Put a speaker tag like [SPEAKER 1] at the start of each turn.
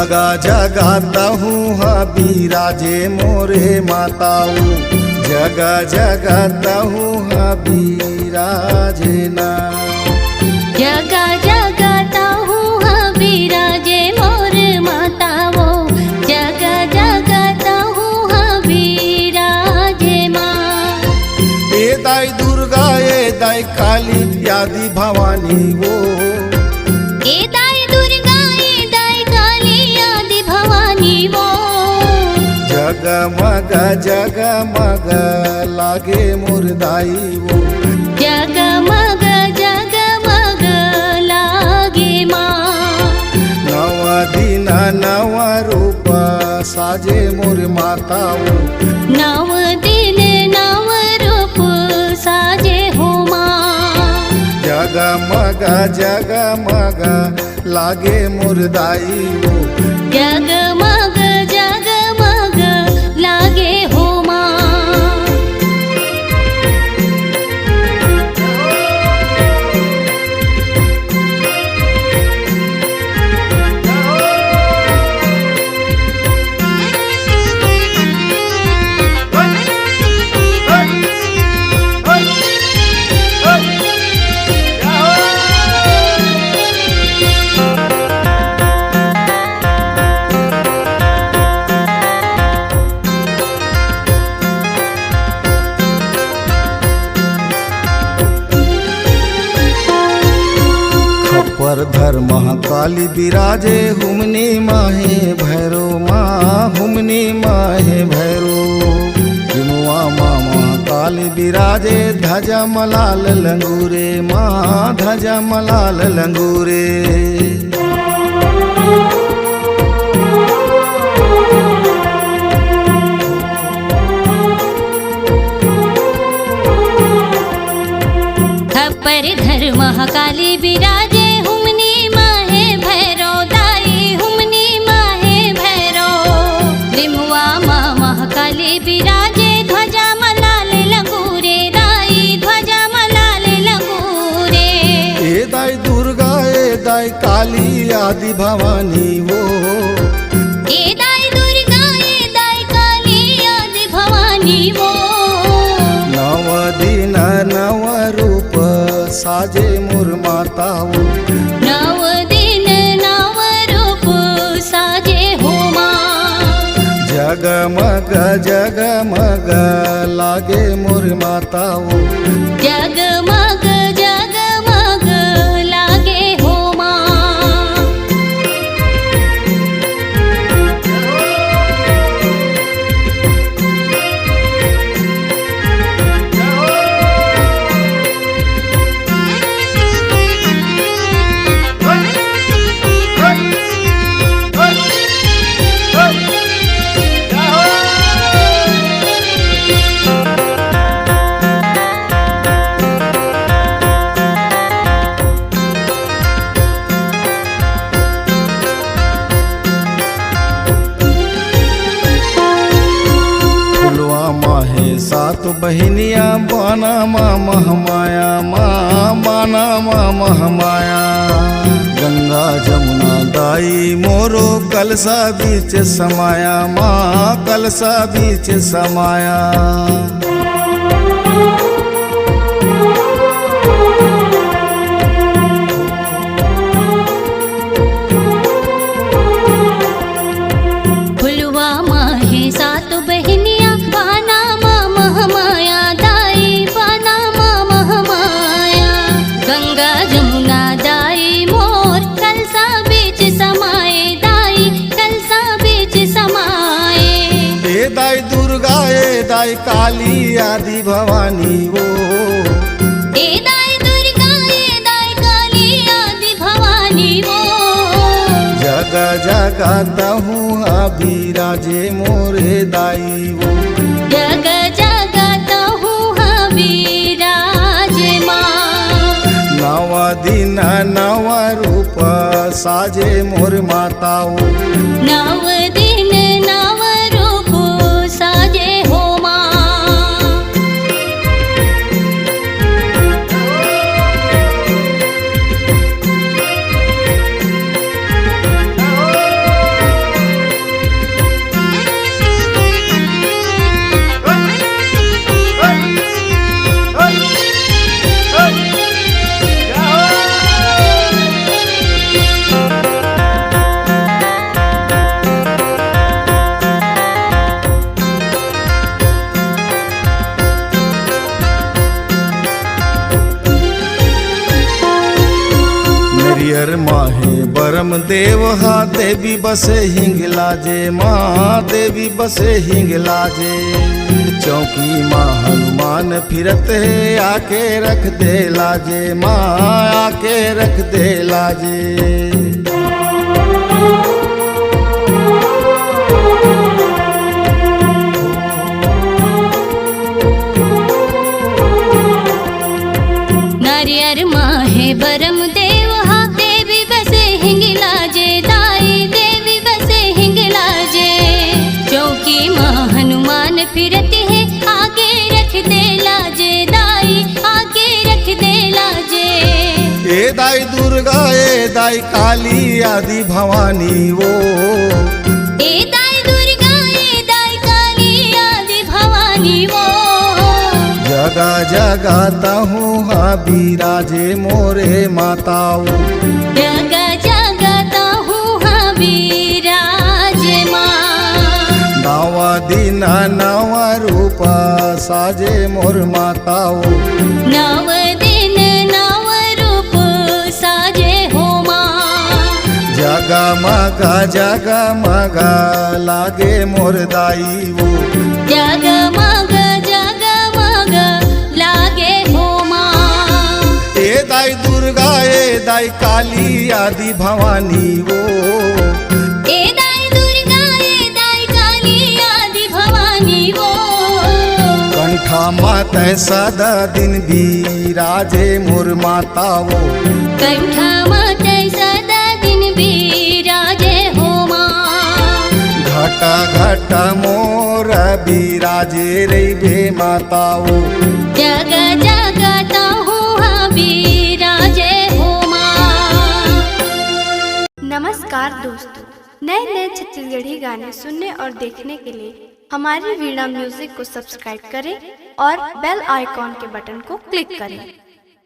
[SPEAKER 1] जगा जगाता हूँ बिराजे मोरे माताओं, जगा जगाता हूँ बिराजे ना।
[SPEAKER 2] जगा जगाता हूँ बिराजे मोर माताओं, जगा जगाता हूँ बिराजे माँ।
[SPEAKER 1] ए दाई दुर्गा ए दाई काली आदि भवानी वो,
[SPEAKER 2] ए दाई दुर्गा ए दाई काली आदि भवानी वो।
[SPEAKER 1] जगमग जगमग लागे मोर दाई वो,
[SPEAKER 2] जगमग जगमग लागे माँ।
[SPEAKER 1] नव दिन नव रूप साजे मोर माताओं,
[SPEAKER 2] नव दिन नव रूप साजे हो माँ।
[SPEAKER 1] जगमग जगमग लागे मोर दाई वो,
[SPEAKER 2] जगमग जगमग लागे हो माँ।
[SPEAKER 1] खप्परधर महाकाली बिराजे हुमनी माहे भैरो माँ, हुमनी माहे भैरो। हिमुआ माँ महाकाली बिराजे ध्वजा मलाल लंगूरे माँ, ध्वजा मलाल लंगूरे।
[SPEAKER 2] खप्परधर महाकाली बिराजे हुमनी माहे भैरो दाई, हुमनी माहे भैरो। रिमुआ माँ महाकाली बिराजे ध्वजा मलाल लंगूरे दाई, ध्वजा मलाल लंगूरे।
[SPEAKER 1] ए दाई दुर्गा ए दाई काली आदि भवानी वो,
[SPEAKER 2] ए दाई दुर्गा ए दाई काली आदि भवानी वो।
[SPEAKER 1] नव दिन नव रूप साजे मोर माताओं,
[SPEAKER 2] नव दिन नव रूप साजे हो माँ।
[SPEAKER 1] जगमग जगमग लागे मोर माताओं,
[SPEAKER 2] जगमग जगमग लागे हो माँ।
[SPEAKER 1] सात बहिनिया बाना माँ महमाया माँ, बाना माँ महमाया। गंगा जमुना दाई मोरो कलसा बीच समाया माँ, कलसा बीच समाया।
[SPEAKER 2] फुलवा माहे सात बहिनिया बाना माँ महमाया दाई, बाना माँ महमाया। गंगा जमुना दाई मोर कलसा बीच समाए दाई, कलसा बीच समाए।
[SPEAKER 1] ए दाई दुर्गा ए दाई काली आदि भवानी वो,
[SPEAKER 2] ए दाई दुर्गा ए दाई काली आदि भवानी वो।
[SPEAKER 1] जगा जगाता हूँ बिराजे मोरे दाई वो,
[SPEAKER 2] जग जगाता हूँ बिराजे माँ।
[SPEAKER 1] नव दिन नव रूप साजे मोर माताओं,
[SPEAKER 2] नव दिन नव रूप साजे हो माँ।
[SPEAKER 1] माहे बरम देव हा देवी बसे हिंगलाजे माँ देवी बसे हिंगलाजे चौकी माँ हनुमान फिरत है आके रख दे लाजे माँ आके रख दे लाजे।
[SPEAKER 2] नारियर माहे बरम देव हा देवी बसे हिंगलाजे दाई देवी बसे हिंगलाजे चौकी माँ हनुमान फिरती है आगे रख दे लाजे दाई आगे रख दे लाजे।
[SPEAKER 1] ए दाई दुर्गा ए दाई काली आदि भवानी वो
[SPEAKER 2] ए दाई दुर्गा ए दाई काली आदि भवानी वो
[SPEAKER 1] जगा जगाता हूँ हाँ बिराजे मोरे माताओ
[SPEAKER 2] जगा जगाता हूँ हाँ विराजे माँ
[SPEAKER 1] नवा दिना नवा रूप साजे मोर माताओ
[SPEAKER 2] नव दिन नव रूप साजे हो माँ
[SPEAKER 1] जगा मगा लागे मोर दाई वो
[SPEAKER 2] जगमग जगमग लागे हो माँ।
[SPEAKER 1] ए दाई दुर्गा ए दाई काली आदि भवानी वो
[SPEAKER 2] ए दाई दुर्गा ए दाई काली आदि भवानी वो
[SPEAKER 1] कंठा माता सदा दिन बिराजे मोर माता वो
[SPEAKER 2] कंठा माते सदा दिन बिराजे हो माँ।
[SPEAKER 1] घटा घटा मोर बिराजे रे बे माताओ
[SPEAKER 2] जग जगता हूँ हाँ विराजे हो माँ।
[SPEAKER 3] नमस्कार दोस्तों, नए नए छत्तीसगढ़ी गाने सुनने और देखने के लिए हमारी वीणा म्यूजिक को सब्सक्राइब करें और बेल आइकॉन के बटन को क्लिक करें।